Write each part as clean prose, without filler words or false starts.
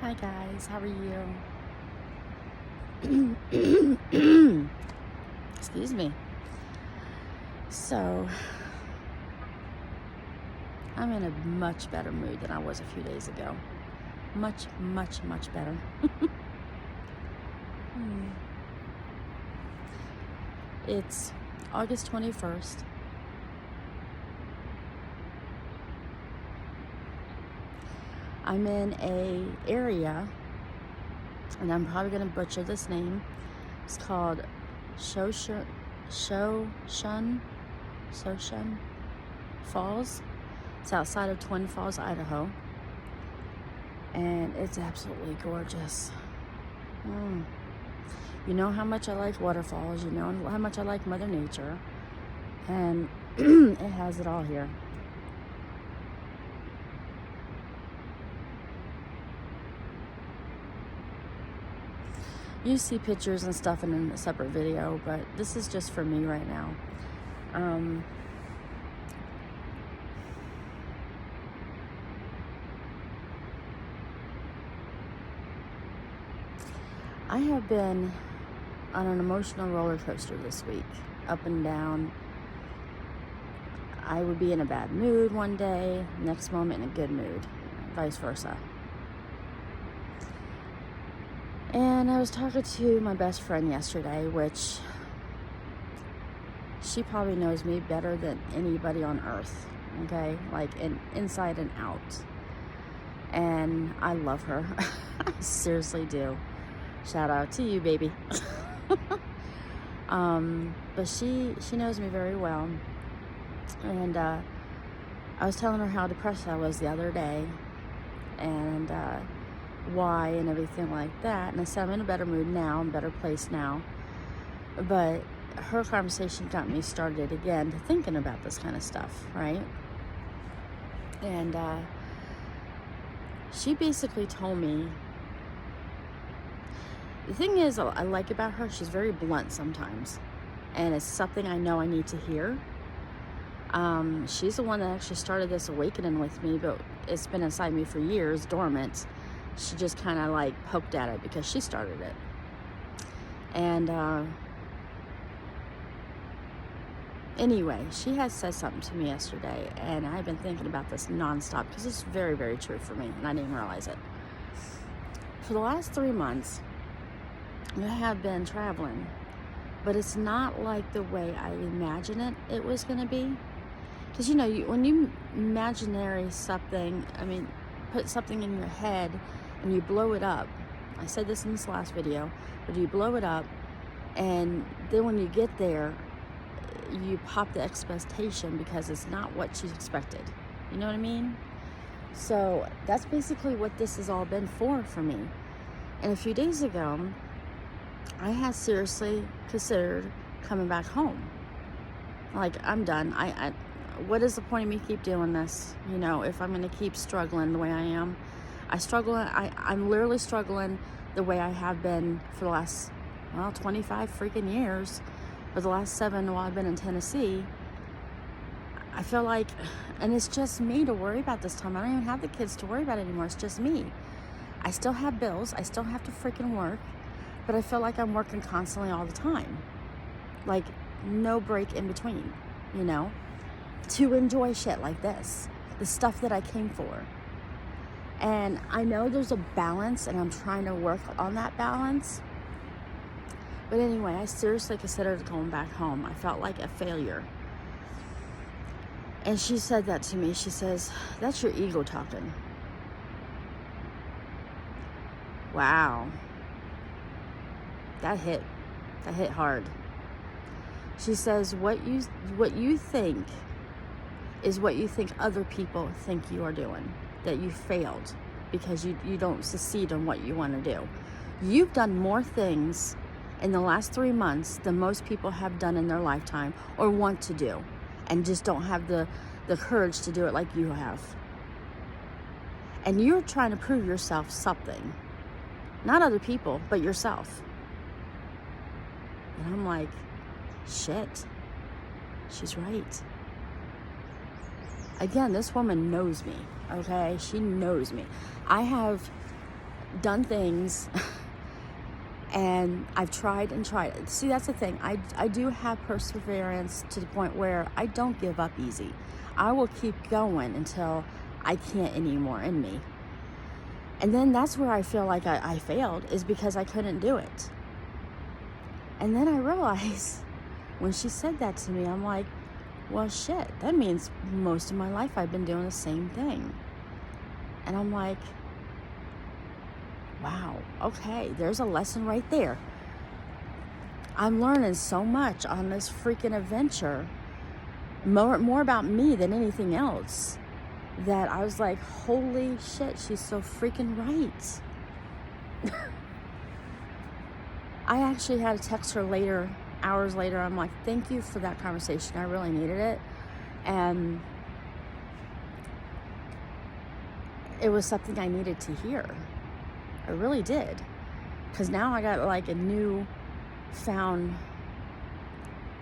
Hi guys, how are you? Excuse me. So, I'm in a much better mood than I was a few days ago. Much, much, much better. It's August 21st. I'm in a area, and I'm probably going to butcher this name. It's called Shoshone Falls. It's outside of Twin Falls, Idaho. And it's absolutely gorgeous. You know how much I like waterfalls. You know how much I like Mother Nature. And it has it all here. You see pictures and stuff in a separate video, but this is just for me right now. I have been on an emotional roller coaster this week, up and down. I would be in a bad mood one day, next moment in a good mood, vice versa. And I was talking to my best friend yesterday, which she probably knows me better than anybody on earth, okay? Like inside and out. And I love her. I seriously do. Shout out to you, baby. But she knows me very well. And I was telling her how depressed I was the other day. And why and everything like that. And I said I'm in a better mood now, I'm in a better place now. But her conversation got me started again to thinking about this kind of stuff, right? And she basically told me, the thing is I like about her, she's very blunt sometimes. And it's something I know I need to hear. She's the one that actually started this awakening with me, but it's been inside me for years, dormant. She just kind of like poked at it because she started it. And anyway, she has said something to me yesterday, and I've been thinking about this nonstop because it's very, very true for me, and I didn't realize it. For the last 3 months, I have been traveling, but it's not like the way I imagined it was going to be. Because, you know, when you imaginary something, put something in your head and you blow it up. I said this in this last video, but you blow it up, and then when you get there, you pop the expectation because it's not what you expected. You know what I mean? So that's basically what this has all been for me. And a few days ago, I had seriously considered coming back home. Like, I'm done. What is the point of me keep doing this? You know, if I'm going to keep struggling the way I am. I'm literally struggling the way I have been for the last, 25 freaking years. For the last 7 while I've been in Tennessee. I feel like, and it's just me to worry about this time. I don't even have the kids to worry about anymore. It's just me. I still have bills. I still have to freaking work. But I feel like I'm working constantly all the time. Like, no break in between, you know? To enjoy shit like this. The stuff that I came for. And I know there's a balance, and I'm trying to work on that balance. But anyway, I seriously considered going back home. I felt like a failure. And she said that to me. She says, that's your ego talking. Wow. That hit hard. She says, what you think is what you think other people think you are doing. That you failed because you don't succeed on what you want to do. You've done more things in the last 3 months than most people have done in their lifetime or want to do, and just don't have the courage to do it like you have. And you're trying to prove yourself something. Not other people, but yourself. And I'm like, shit, she's right. Again, this woman knows me, okay? She knows me. I have done things and I've tried and tried. See, that's the thing. I do have perseverance to the point where I don't give up easy. I will keep going until I can't anymore in me. And then that's where I feel like I failed, is because I couldn't do it. And then I realized when she said that to me, I'm like, well, shit, that means most of my life I've been doing the same thing. And I'm like, wow, okay, there's a lesson right there. I'm learning so much on this freaking adventure, more about me than anything else, that I was like, holy shit, she's so freaking right. I actually had to text her later, hours later. I'm like, thank you for that conversation. I really needed it. And it was something I needed to hear. I really did. Because now I got like a new found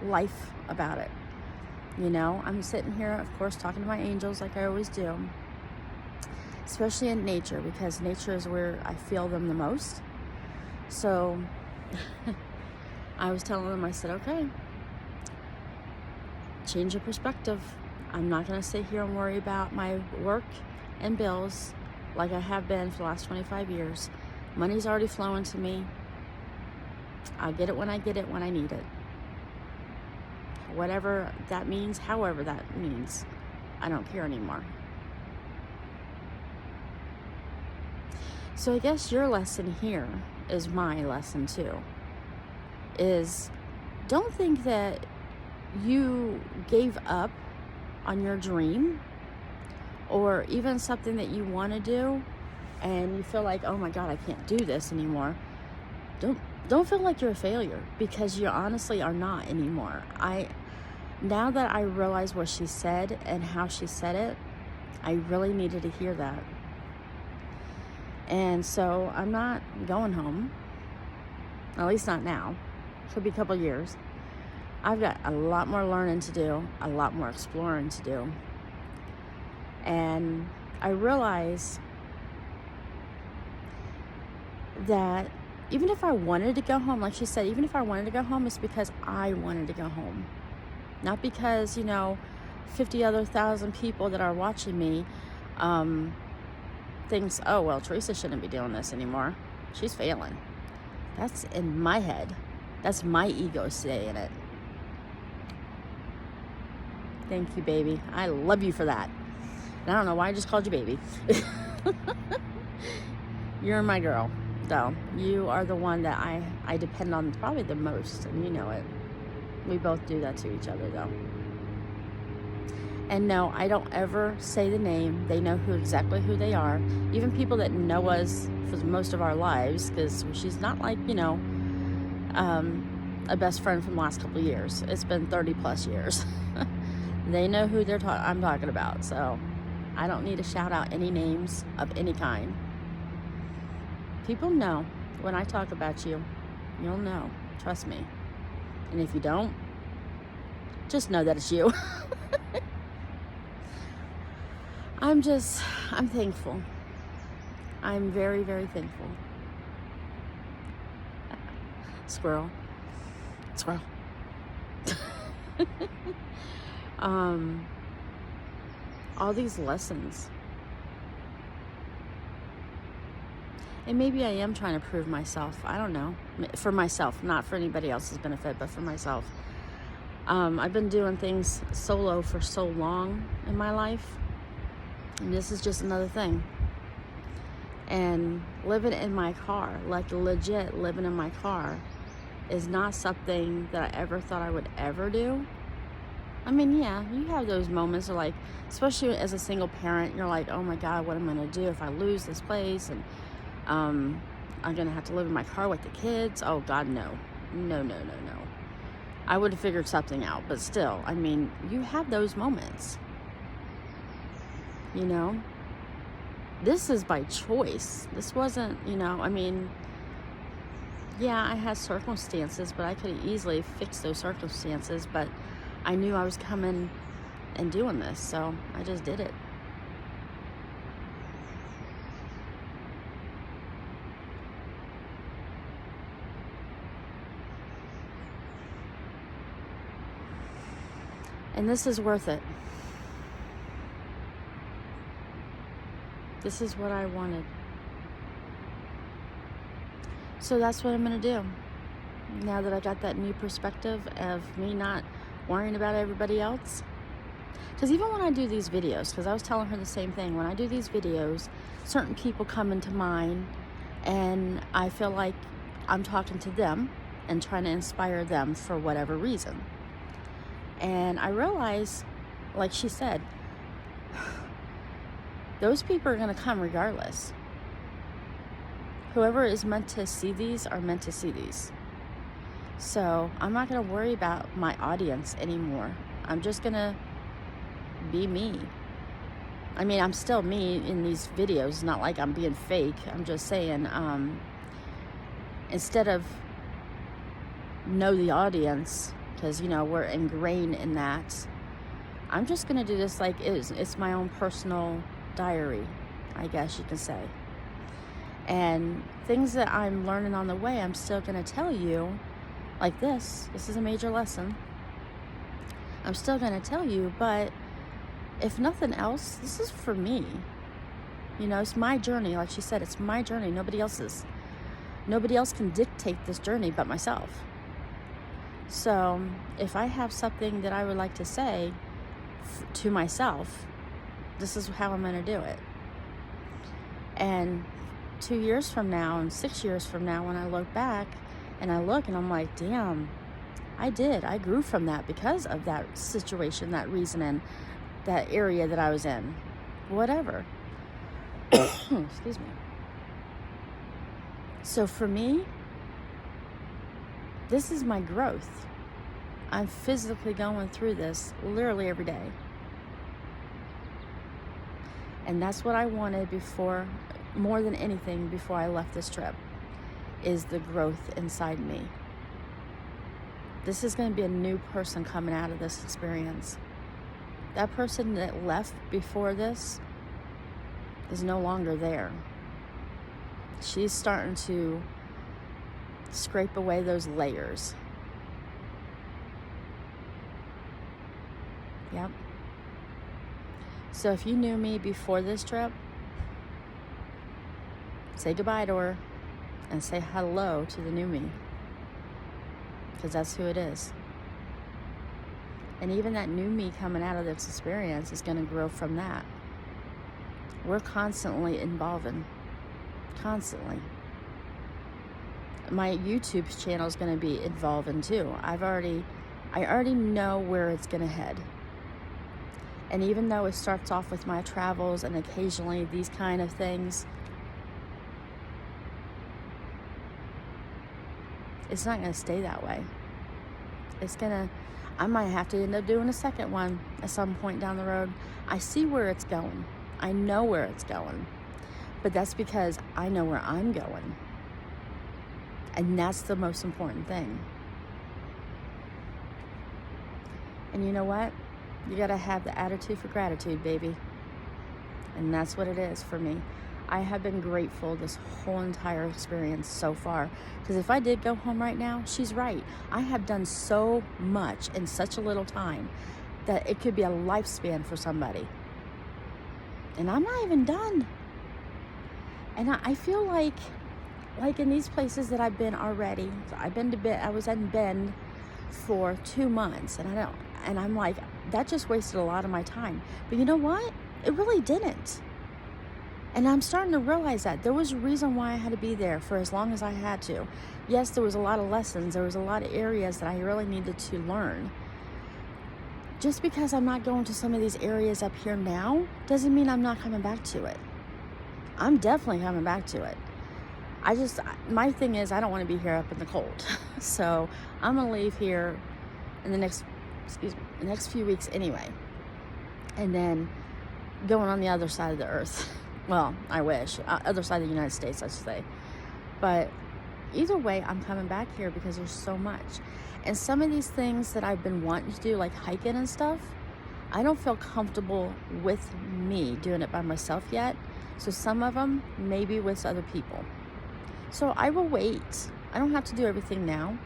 life about it. You know, I'm sitting here, of course, talking to my angels like I always do. Especially in nature, because nature is where I feel them the most. So I was telling them, I said, okay, change your perspective. I'm not going to sit here and worry about my work and bills like I have been for the last 25 years. Money's already flowing to me. I'll get it when I get it, when I need it. Whatever that means, however that means, I don't care anymore. So I guess your lesson here is my lesson too. Is don't think that you gave up on your dream or even something that you want to do and you feel like, oh my God, I can't do this anymore. Don't feel like you're a failure, because you honestly are not anymore. Now that I realize what she said and how she said it, I really needed to hear that. And so I'm not going home, at least not now. Could be a couple years. I've got a lot more learning to do, a lot more exploring to do. And I realize that even if I wanted to go home, like she said, even if I wanted to go home, it's because I wanted to go home. Not because, 50,000 people that are watching me thinks, oh, well, Teresa shouldn't be doing this anymore. She's failing. That's in my head. That's my ego saying it. Thank you, baby. I love you for that. And I don't know why I just called you baby. You're my girl, though. You are the one that I depend on probably the most, and you know it. We both do that to each other, though. And no, I don't ever say the name. They know exactly who they are. Even people that know us for most of our lives, because she's not like, a best friend from the last couple of years. It's been 30 plus years. They know who I'm talking about. So I don't need to shout out any names of any kind. People know when I talk about you. You'll know. Trust me. And if you don't, just know that it's you. I'm thankful. I'm very, very thankful. Squirrel. All these lessons. And maybe I am trying to prove myself. I don't know. For myself, not for anybody else's benefit, but for myself. I've been doing things solo for so long in my life. And this is just another thing. And living in my car, like legit living in my car, is not something that I ever thought I would ever do. I mean, yeah, you have those moments of like, especially as a single parent, you're like, oh my God, what am I going to do if I lose this place? And I'm going to have to live in my car with the kids. Oh God, no. I would have figured something out, but still, I mean, you have those moments. This is by choice. This wasn't, yeah, I had circumstances, but I could have easily fixed those circumstances, but I knew I was coming and doing this, so I just did it. And this is worth it. This is what I wanted. So that's what I'm going to do. Now that I got that new perspective of me not worrying about everybody else. Because even when I do these videos, because I was telling her the same thing, when I do these videos, certain people come into mind and I feel like I'm talking to them and trying to inspire them for whatever reason. And I realize, like she said, those people are going to come regardless. Whoever is meant to see these are meant to see these. So I'm not going to worry about my audience anymore. I'm just going to be me. I mean, I'm still me in these videos, not like I'm being fake. I'm just saying, instead of know the audience, because, you know, we're ingrained in that, I'm just going to do this like it's my own personal diary, I guess you can say. And things that I'm learning on the way, I'm still going to tell you, like this is a major lesson. I'm still going to tell you, but if nothing else, this is for me. You know, it's my journey. Like she said, it's my journey, nobody else's. Nobody else can dictate this journey but myself. So if I have something that I would like to say to myself, this is how I'm going to do it. And 2 years from now and 6 years from now, when I look back and I look and I'm like, damn, I grew from that because of that situation, that reason, and that area that I was in, whatever. Excuse me. So for me, this is my growth. I'm physically going through this literally every day. And that's what I wanted before, more than anything, before I left this trip, is the growth inside me. This is going to be a new person coming out of this experience. That person that left before this is no longer there. She's starting to scrape away those layers. Yep. So if you knew me before this trip, say goodbye to her and say hello to the new me, because that's who it is. And even that new me coming out of this experience is going to grow from that. We're constantly evolving. Constantly. My YouTube channel is going to be evolving too. I already know where it's going to head. And even though it starts off with my travels and occasionally these kind of things, it's not going to stay that way. I might have to end up doing a second one at some point down the road. I see where it's going. I know where it's going. But that's because I know where I'm going. And that's the most important thing. And you know what? You gotta have the attitude for gratitude, baby. And that's what it is for me. I have been grateful this whole entire experience so far. Because if I did go home right now, she's right. I have done so much in such a little time that it could be a lifespan for somebody. And I'm not even done. And I feel like in these places that I've been already, so I was in Bend for 2 months, and I'm like, that just wasted a lot of my time. But you know what? It really didn't. And I'm starting to realize that there was a reason why I had to be there for as long as I had to. Yes, there was a lot of lessons. There was a lot of areas that I really needed to learn. Just because I'm not going to some of these areas up here now doesn't mean I'm not coming back to it. I'm definitely coming back to it. My thing is, I don't want to be here up in the cold. So I'm going to leave here in the next few weeks anyway. And then going on the other side of the earth. Well, I wish. Other side of the United States, I should say. But either way, I'm coming back here because there's so much. And some of these things that I've been wanting to do, like hiking and stuff, I don't feel comfortable with me doing it by myself yet. So some of them, maybe with other people. So I will wait. I don't have to do everything now.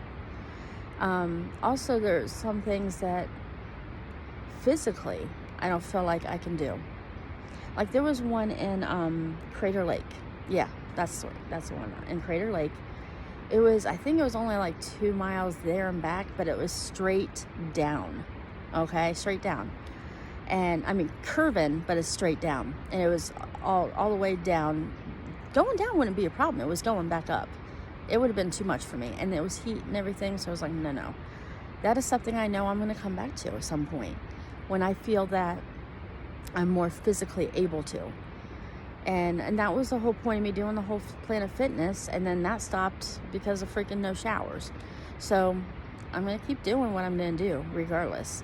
Also, there's some things that physically, I don't feel like I can do. Like there was one in Crater Lake. Yeah, that's the one in Crater Lake. I think it was only like 2 miles there and back, but it was straight down. Okay, straight down. And I mean, curving, but it's straight down. And it was all the way down. Going down wouldn't be a problem. It was going back up. It would have been too much for me. And it was heat and everything. So I was like, no. That is something I know I'm going to come back to at some point when I feel that I'm more physically able to. And that was the whole point of me doing the whole Planet Fitness. And then that stopped because of freaking no showers. So I'm going to keep doing what I'm going to do regardless.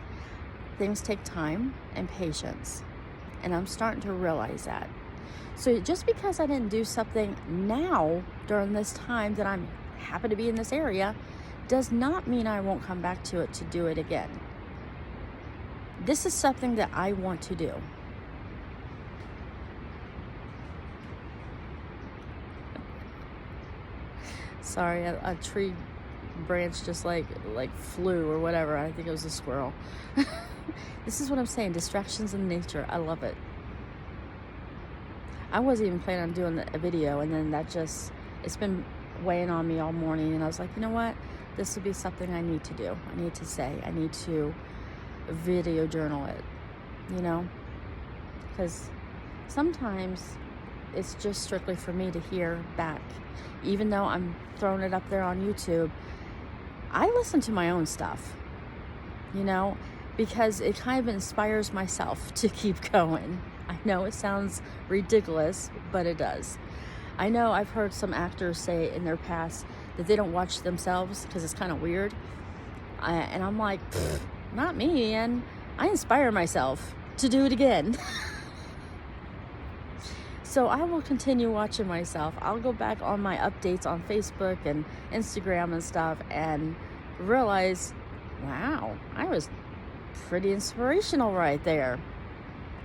Things take time and patience. And I'm starting to realize that. So just because I didn't do something now during this time that I'm happy to be in this area does not mean I won't come back to it to do it again. This is something that I want to do. Sorry, a tree branch just like flew or whatever. I think it was a squirrel. This is what I'm saying. Distractions in nature. I love it. I wasn't even planning on doing a video, and then it's been weighing on me all morning, and I was like, you know what? This would be something I need to do. I need to say. I need to video journal it, you know? Because sometimes it's just strictly for me to hear back. Even though I'm throwing it up there on YouTube, I listen to my own stuff, you know? Because it kind of inspires myself to keep going. I know it sounds ridiculous, but it does. I know I've heard some actors say in their past that they don't watch themselves because it's kind of weird. And I'm like, not me, and I inspire myself to do it again. So I will continue watching myself. I'll go back on my updates on Facebook and Instagram and stuff and realize, wow, I was pretty inspirational right there.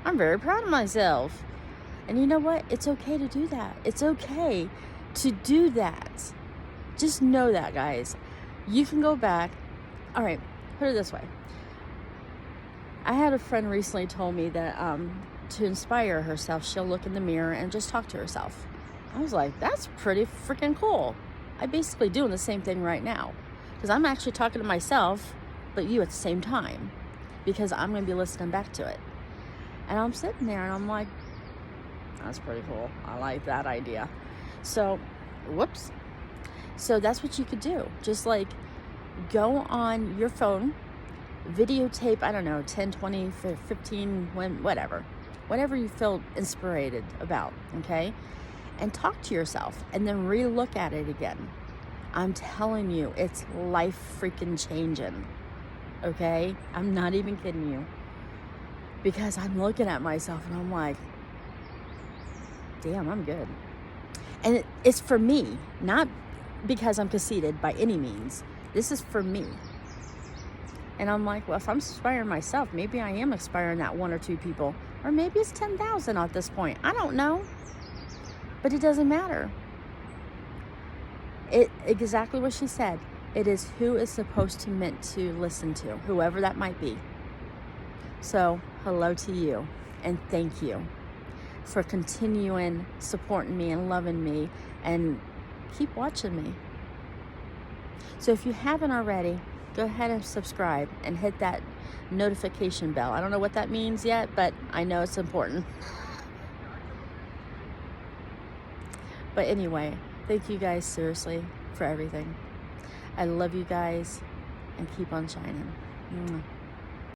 I'm very proud of myself. And you know what? It's okay to do that. It's okay to do that. Just know that, guys. You can go back. All right, put it this way. I had a friend recently told me that to inspire herself, she'll look in the mirror and just talk to herself. I was like, that's pretty freaking cool. I'm basically doing the same thing right now. Because I'm actually talking to myself, but you at the same time. Because I'm going to be listening back to it. And I'm sitting there and I'm like, that's pretty cool. I like that idea. So, whoops. So that's what you could do. Just like go on your phone, videotape, I don't know, 10, 20, 15, whatever you feel inspired about, okay? And talk to yourself and then re-look at it again. I'm telling you, it's life freaking changing, okay? I'm not even kidding you. Because I'm looking at myself and I'm like, damn, I'm good. And it's for me, not because I'm conceited by any means. This is for me. And I'm like, well, if I'm inspiring myself, maybe I am inspiring that 1 or 2 people. Or maybe it's 10,000 at this point. I don't know. But it doesn't matter. Exactly what she said. It is who is supposed to meant to listen to, whoever that might be. So, hello to you, and thank you for continuing supporting me and loving me, and keep watching me. So if you haven't already, go ahead and subscribe and hit that notification bell. I don't know what that means yet, but I know it's important. But anyway, thank you guys seriously for everything. I love you guys, and keep on shining. Mwah.